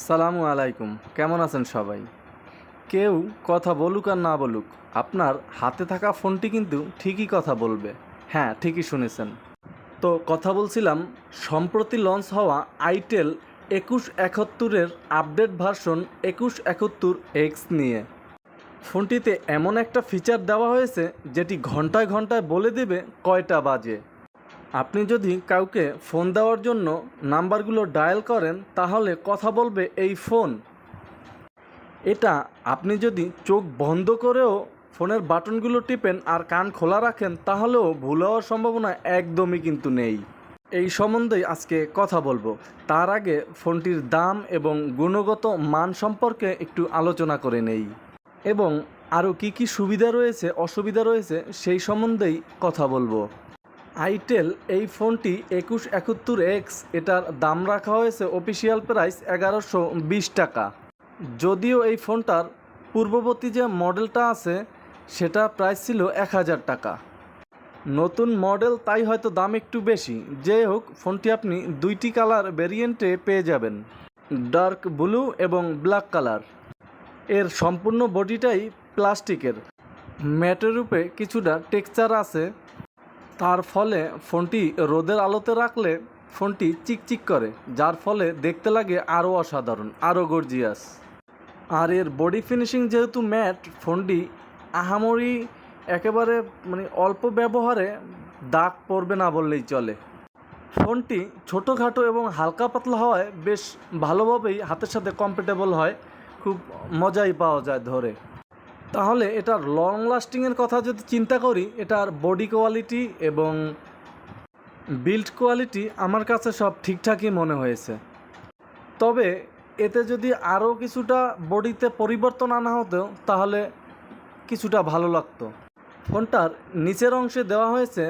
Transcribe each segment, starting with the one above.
সালামু আলাইকুম, কেমন আছেন সবাই? কেউ কথা বলুক আর না বলুক, আপনার হাতে থাকা ফোনটি কিন্তু ঠিকই কথা বলবে। হ্যাঁ, ঠিকই শুনেছেন। তো কথা বলছিলাম সম্প্রতি লঞ্চ হওয়া আইটেল 2171-এর আপডেট ভার্সন 2171X নিয়ে। ফোনটিতে এমন একটা ফিচার দেওয়া হয়েছে যেটি ঘন্টায় ঘন্টায় বলে দেবে কয়টা বাজে। আপনি যদি কাউকে ফোন দেওয়ার জন্য নাম্বারগুলো ডায়াল করেন তাহলে কথা বলবে এই ফোন। এটা আপনি যদি চোখ বন্ধ করেও ফোনের বাটনগুলো টিপেন আর কান খোলা রাখেন তাহলেও ভুল হওয়ার সম্ভাবনা একদমই কিন্তু নেই। এই সম্বন্ধেই আজকে কথা বলবো। তার আগে ফোনটির দাম এবং গুণগত মান সম্পর্কে একটু আলোচনা করে নেই এবং আরও কী সুবিধা রয়েছে অসুবিধা রয়েছে সেই সম্বন্ধেই কথা বলবো। আইটেল এই ফোনটি 2171X, এটার দাম রাখা হয়েছে অফিসিয়াল প্রাইস 1120 টাকা। যদিও এই ফোনটার পূর্ববর্তী যে মডেলটা আছে সেটা প্রাইস ছিল 1000 টাকা। নতুন মডেল তাই হয়তো দাম একটু বেশি। যাই হোক, ফোনটি আপনি দুইটি কালার ভেরিয়েন্টে পেয়ে যাবেন, ডার্ক ব্লু এবং ব্ল্যাক কালার। এর সম্পূর্ণ বডিটাই প্লাস্টিকের, ম্যাটের রূপে কিছুটা টেক্সচার আছে। তার ফলে ফোনটি রোদের আলোতে রাখলে ফোনটি চিকচিক করে, যার ফলে দেখতে লাগে আরও অসাধারণ, আরও গর্জিয়াস। আর এর বডি ফিনিশিং যেহেতু ম্যাট, ফোনটি আহামরি একেবারে অল্প ব্যবহারে দাগ পড়বে না বললেই চলে। ফোনটি ছোটোখাটো এবং হালকা পাতলা হওয়ায় বেশ ভালোভাবেই হাতের সাথে কমফোর্টেবল হয়, খুব মজাই পাওয়া যায় ধরে। তাহলে এটার লং লাস্টিংয়ের কথা যদি চিন্তা করি, এটার বডি কোয়ালিটি এবং বিল্ড কোয়ালিটি আমার কাছে সব ঠিকঠাকই মনে হয়েছে। তবে এতে যদি আরও কিছুটা বডিতে পরিবর্তন আনা হতো তাহলে কিছুটা ভালো লাগতো। ফোনটার নিচের অংশে দেওয়া হয়েছে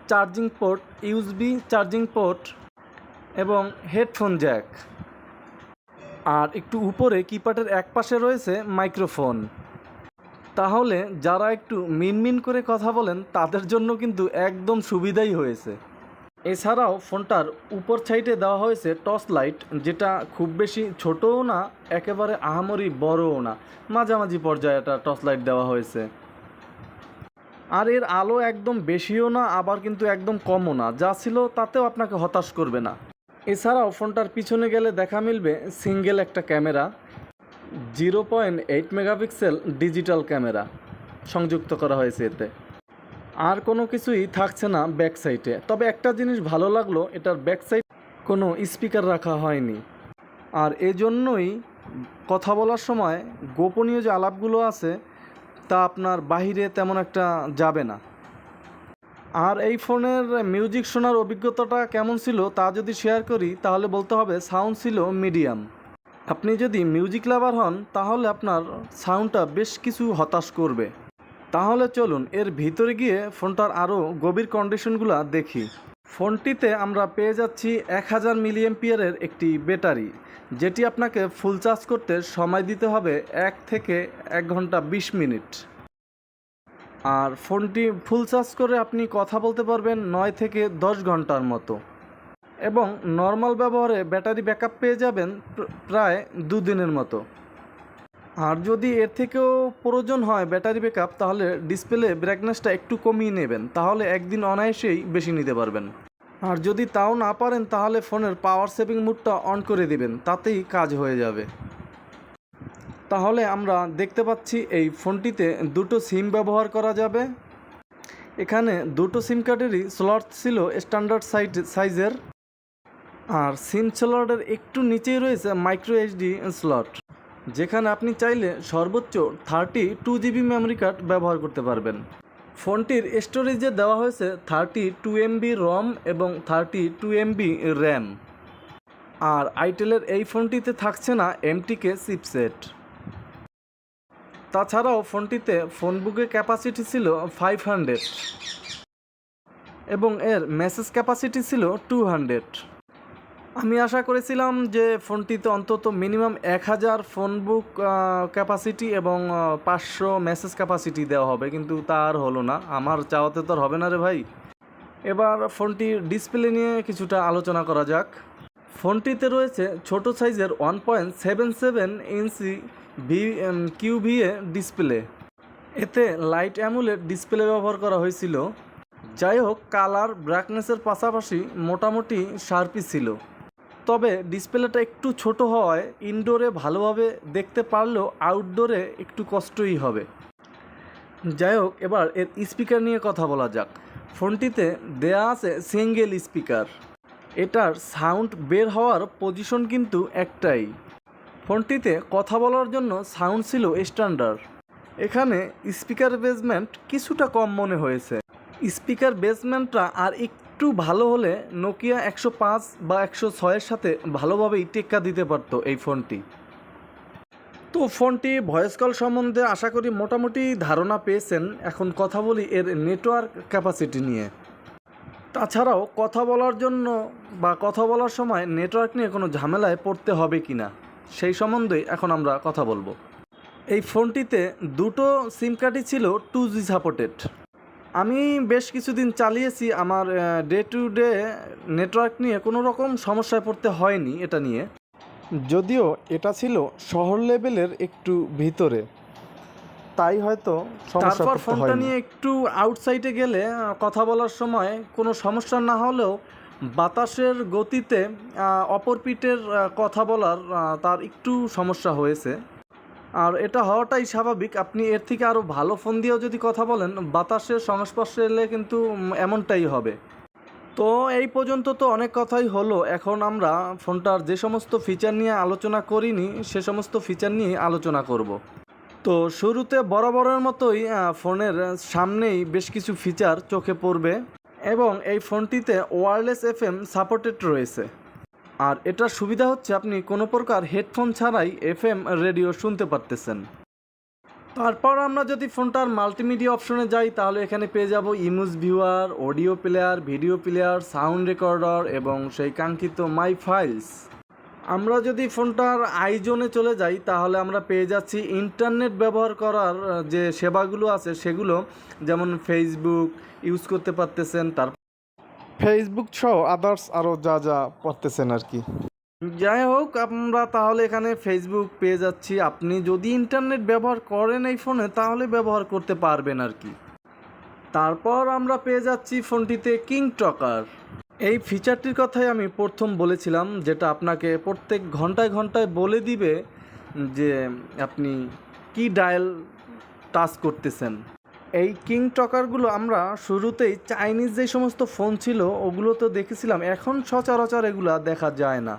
charging port, USB charging port এবং হেডফোন জ্যাক। আর একটু উপরে কিপ্যাডের এক পাশে রয়েছে মাইক্রোফোন। তাহলে যারা একটু মিনমিন করে কথা বলেন তাদের জন্য কিন্তু একদম সুবিধাই হয়েছে। এছাড়াও ফোনটার উপর সাইডে দেওয়া হয়েছে টর্চ লাইট, যেটা খুব বেশি ছোটও না, একেবারে আহামরি বড়ও না, মাঝামাঝি পর্যায়ে একটা টর্চ লাইট দেওয়া হয়েছে। আর এর আলো একদম বেশিও না, আবার কিন্তু একদম কমও না, যা ছিল তাতেও আপনাকে হতাশ করবে না। এছাড়াও ফোনটার পিছনে গেলে দেখা মিলবে সিঙ্গেল একটা ক্যামেরা, 0.8 মেগাপিক্সেল ডিজিটাল ক্যামেরা সংযুক্ত করা হয়েছে এতে। আর কোনো কিছুই থাকছে না ব্যাক সাইডে। তবে একটা জিনিস ভালো লাগলো, এটার ব্যাক সাইড কোনো স্পিকার রাখা হয়নি। আর এজন্যই কথা বলার সময় গোপনীয় যে আলাপগুলো আছে তা আপনার বাহিরে তেমন একটা যাবে না। আর এই ফোনের মিউজিক শোনার অভিজ্ঞতাটা কেমন ছিল তা যদি শেয়ার করি তাহলে বলতে হবে সাউন্ড ছিল মিডিয়াম। আপনি যদি মিউজিক লাভার হন তাহলে আপনার সাউন্ডটা বেশ কিছু হতাশ করবে। তাহলে চলুন এর ভিতরে গিয়ে ফোনটার আরও গভীর কন্ডিশনগুলো দেখি। ফোনটিতে আমরা পেয়ে যাচ্ছি 1000 মিলিঅ্যাম্পিয়ারের একটি ব্যাটারি, যেটি আপনাকে ফুল চার্জ করতে সময় দিতে হবে 1 থেকে 1 ঘন্টা 20 মিনিট। আর ফোনটি ফুল চার্জ করে আপনি কথা বলতে পারবেন 9 থেকে 10 ঘন্টার মতো, এবং নর্মাল ব্যবহারে ব্যাটারি ব্যাকআপ পেয়ে যাবেন প্রায় 2 দিনের মতো। আর যদি এর থেকেও প্রয়োজন হয় ব্যাটারি ব্যাকআপ, তাহলে ডিসপ্লে ব্রাইটনেসটা একটু কমিয়ে নেবেন, তাহলে একদিন অনায়াসেই বেশি নিতে পারবেন। আর যদি তাও না পারেন তাহলে ফোনের পাওয়ার সেভিং মোডটা অন করে দিবেন, তাতেই কাজ হয়ে যাবে। তাহলে আমরা দেখতে পাচ্ছি এই ফোনটিতে দুটো সিম ব্যবহার করা যাবে। এখানে দুটো সিম কার্ডেরই স্লট ছিল স্ট্যান্ডার্ড সাইজের। আর সিম স্লটের একটু নিচেই রয়েছে মাইক্রো এইচডি স্লট, যেখানে আপনি চাইলে সর্বোচ্চ 32 জিবি মেমরি কার্ড ব্যবহার করতে পারবেন। ফোনটির স্টোরেজে দেওয়া হয়েছে 32 MB রম এবং 32 MB র্যাম। আর আইটেলের এই ফোনটিতে থাকছে না MTK চিপসেট। তাছাড়াও ফোনটিতে ফোনবুকের ক্যাপাসিটি ছিল 500 এবং এর মেসেজ ক্যাপাসিটি ছিল 200। আমি আশা করেছিলাম যে ফোনটিতে অন্তত মিনিমাম 1000 ফোনবুক ক্যাপাসিটি এবং 500 মেসেজ ক্যাপাসিটি দেওয়া হবে, কিন্তু তা আর হলো না। আমার চাওয়াতে তো আর হবে না রে ভাই। এবার ফোনটির ডিসপ্লে নিয়ে কিছুটা আলোচনা করা যাক। ফোনটিতে রয়েছে ছোট সাইজের 1.77 ইঞ্চি QVGA ডিসপ্লে। এতে লাইট অ্যামোলেড ডিসপ্লে ব্যবহার করা হয়েছিল। যাই হোক, কালার ব্রাইটনেসের পাশাপাশি মোটামুটি শার্পই ছিল। তবে ডিসপ্লেটা একটু ছোট হওয়ায় ইনডোরে ভালোভাবে দেখতে পারলেও আউটডোরে একটু কষ্টই হবে। যাই হোক, এবার এর স্পিকার নিয়ে কথা বলা যাক। ফোনটিতে দেয়া আছে সিঙ্গেল স্পিকার। এটার সাউন্ড বের হওয়ার পজিশন কিন্তু একটাই। ফোনটিতে কথা বলার জন্য সাউন্ড ছিল স্ট্যান্ডার্ড। এখানে স্পিকার বেসমেন্ট কিছুটা কম মনে হয়েছে। স্পিকার বেসমেন্টটা আর একটু ভালো হলে নোকিয়া 105 বা 106-এর সাথে ভালোভাবেই টেক্কা দিতে পারতো এই ফোনটি। তো ফোনটি ভয়েস কল সম্বন্ধে আশা করি মোটামুটি ধারণা পেয়েছেন। এখন কথা বলি এর নেটওয়ার্ক ক্যাপাসিটি নিয়ে। তাছাড়াও কথা বলার জন্য বা কথা বলার সময় নেটওয়ার্ক নিয়ে কোনো ঝামেলায় পড়তে হবে কি না সেই সম্বন্ধেই এখন আমরা কথা বলবো। এই ফোনটিতে দুটো সিম কার্ডই ছিল 2G সাপোর্টেড। আমি বেশ কিছুদিন চালিয়েছি, আমার ডে টু ডে নেটওয়ার্ক নিয়ে কোনো রকম সমস্যায় পড়তে হয়নি এটা নিয়ে। যদিও এটা ছিল শহর লেভেলের একটু ভিতরে, তাই হয়তো তারপর ফোনটা নিয়ে একটু আউটসাইডে গেলে কথা বলার সময় কোনো সমস্যা না হলেও বাতাসের গতিতে অপর পিঠের কথা বলার তার একটু সমস্যা হয়েছে। আর এটা হওয়াটাই স্বাভাবিক। আপনি এর থেকে আরও ভালো ফোন দিয়েও যদি কথা বলেন, বাতাসের সংস্পর্শে এলে কিন্তু এমনটাই হবে। তো এই পর্যন্ত তো অনেক কথাই হলো। এখন আমরা ফোনটার যে সমস্ত ফিচার নিয়ে আলোচনা করিনি সে সমস্ত ফিচার নিয়ে আলোচনা করব। তো শুরুতে বরাবরের মতোই ফোনের সামনেই বেশ কিছু ফিচার চোখে পড়বে এবং এই ফোনটিতে ওয়্যারলেস FM সাপোর্টেড রয়েছে। আর এটার সুবিধা হচ্ছে আপনি কোনো প্রকার হেডফোন ছাড়াই FM রেডিও শুনতে পারতেছেন। তারপর আমরা যদি ফোনটার মাল্টিমিডিয়া অপশনে যাই তাহলে এখানে পেয়ে যাব image viewer, audio player, video player, sound recorder এবং সেই কাঙ্ক্ষিত মাই ফাইলস। আমরা যদি ফোনটার আইজোনে চলে যাই তাহলে আমরা পেয়ে যাচ্ছি ইন্টারনেট ব্যবহার করার যে সেবাগুলো আছে সেগুলো, যেমন ফেসবুক ইউজ করতে পারতেছেন, তারপর ফেসবুক সহ আদার্স আরও যা যা পারতেছেন আর কি। যাই হোক, আমরা তাহলে এখানে ফেসবুক পেয়ে যাচ্ছি। আপনি যদি ইন্টারনেট ব্যবহার করেন এই ফোনে তাহলে ব্যবহার করতে পারবেন আর কি। তারপর আমরা পেয়ে যাচ্ছি ফোনটিতে কিং টকার। এই ফিচারটির কথাই আমি প্রথম বলেছিলাম, যেটা আপনাকে প্রত্যেক ঘন্টায় ঘন্টায় বলে দিবে যে আপনি কি ডায়াল টাচ করতেছেন। এই কিং টকারগুলো আমরা শুরুতেই চাইনিজ যে সমস্ত ফোন ছিল ওগুলো তো দেখেছিলাম, এখন সচরাচর এগুলা দেখা যায় না,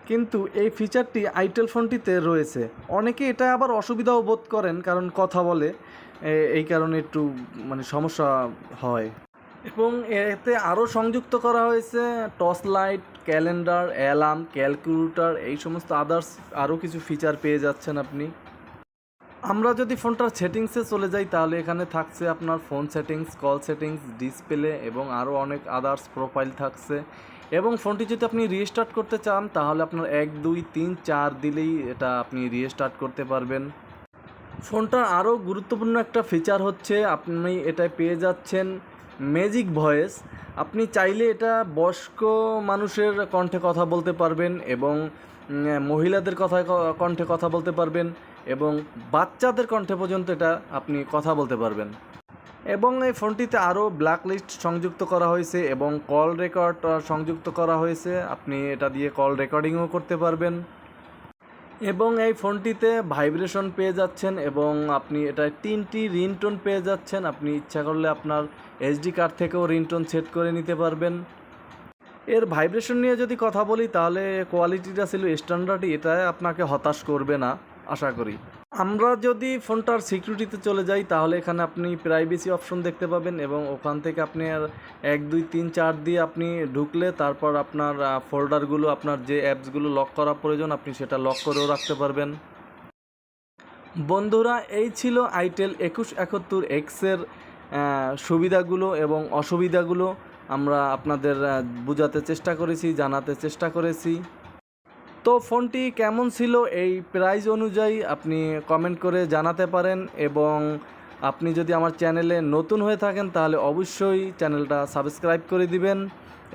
কিন্তু এই ফিচারটি আইটেল ফোনটিতে রয়েছে। অনেকে এটা আবার অসুবিধাও বোধ করেন, কারণ কথা বলে এই কারণে একটু সমস্যা হয়। এবং এতে আরও সংযুক্ত করা হয়েছে টর্চলাইট, ক্যালেন্ডার, অ্যালার্ম, ক্যালকুলেটর, এই সমস্ত আদার্স আরও কিছু ফিচার পেয়ে যাচ্ছেন আপনি। আমরা যদি ফোনটার সেটিংসে চলে যাই তাহলে এখানে থাকছে আপনার phone settings, call settings, display এবং আরও অনেক আদার্স প্রোফাইল থাকছে। এবং ফোনটি যদি আপনি রিস্টার্ট করতে চান তাহলে আপনার 1 2 3 4 দিলেই এটা আপনি রিস্টার্ট করতে পারবেন। ফোনটার আরও গুরুত্বপূর্ণ একটা ফিচার হচ্ছে আপনি এটায় পেয়ে যাচ্ছেন ম্যাজিক ভয়েস। আপনি চাইলে এটা বয়স্ক মানুষের কণ্ঠে কথা বলতে পারবেন এবং মহিলাদের কণ্ঠে কথা বলতে পারবেন এবং বাচ্চাদের কণ্ঠে পর্যন্ত এটা আপনি কথা বলতে পারবেন। এবং এই ফোনটিতে আরও ব্ল্যাক লিস্ট সংযুক্ত করা হয়েছে এবং কল রেকর্ড সংযুক্ত করা হয়েছে। আপনি এটা দিয়ে কল রেকর্ডিংও করতে পারবেন এবং এই ফোনটিতে ভাইব্রেশন পেয়ে যাচ্ছেন এবং আপনি এটা 3টি রিংটোন পেয়ে যাচ্ছেন। আপনি ইচ্ছা করলে আপনার SD কার্ড থেকেও রিংটোন সেট করে নিতে পারবেন। এর ভাইব্রেশন নিয়ে যদি কথা বলি তাহলে কোয়ালিটিটা ছিল স্ট্যান্ডার্ডই, এটা আপনাকে হতাশ করবে না আশা করি। আমরা যদি ফোনটার সিকিউরিটিতে চলে যাই তাহলে এখানে আপনি প্রাইভেসি অপশন দেখতে পাবেন এবং ওখান থেকে আপনি 1 2 3 4 দিয়ে আপনি ঢুকলে তারপর আপনার ফোল্ডারগুলো, আপনার যে অ্যাপসগুলো লক করা প্রয়োজন আপনি সেটা লক করেও রাখতে পারবেন। বন্ধুরা, এই ছিল আইটেল 2171x এর সুবিধাগুলো এবং অসুবিধাগুলো আমরা আপনাদের বোঝাতে চেষ্টা করেছি, জানাতে চেষ্টা করেছি। তো ফোনটি কেমন ছিল এই প্রাইস অনুযায়ী আপনি কমেন্ট করে জানাতে পারেন এবং আপনি যদি আমার চ্যানেলে নতুন হয়ে থাকেন তাহলে অবশ্যই চ্যানেলটা সাবস্ক্রাইব করে দিবেন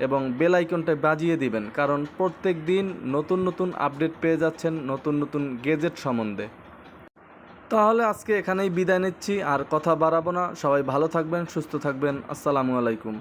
এবং বেল আইকনটা বাজিয়ে দিবেন, কারণ প্রত্যেক দিন নতুন নতুন আপডেট পেয়ে যাচ্ছেন নতুন নতুন গ্যাজেট সম্বন্ধে। তাহলে আজকে এখানেই বিদায় নিচ্ছি, আর কথা বাড়াবো না। সবাই ভালো থাকবেন, সুস্থ থাকবেন। আসসালামু আলাইকুম।